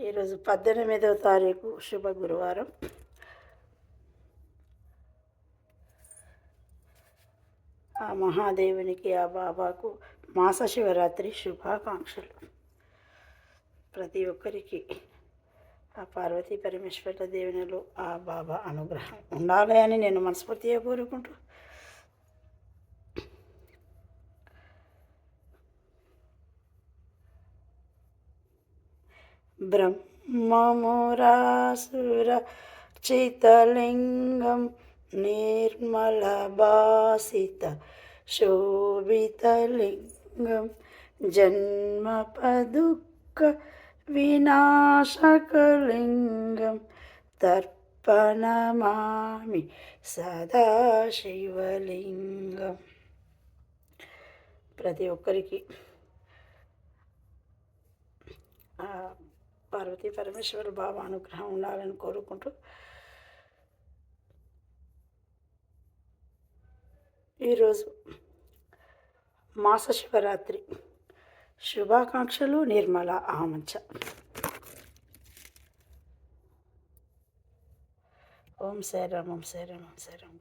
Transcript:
ఈరోజు 18వ తారీఖు శుభ గురువారం. ఆ మహాదేవునికి, ఆ బాబాకు మాస శివరాత్రి శుభాకాంక్షలు. ప్రతి ఒక్కరికి ఆ పార్వతీ పరమేశ్వర దేవునిలో ఆ బాబా అనుగ్రహం ఉండాలి అని నేను మనస్ఫూర్తిగా కోరుకుంటూ బ్రహ్మమురాసుర చితలింగం నిర్మల భాసిత శోభితలింగం జన్మపదుఃఖ వినాశకలింగం తర్పణమామి సదాశివలింగం. ప్రతి ఒక్కరికి పార్వతీ పరమేశ్వర బాబా అనుగ్రహం ఉండాలని కోరుకుంటూ ఈరోజు మాస శివరాత్రి శుభాకాంక్షలు. నిర్మల ఆమంచ. ఓం శ్రీరామ్, ఓం శ్రీరామ్, ఓం శ్రీరామ్.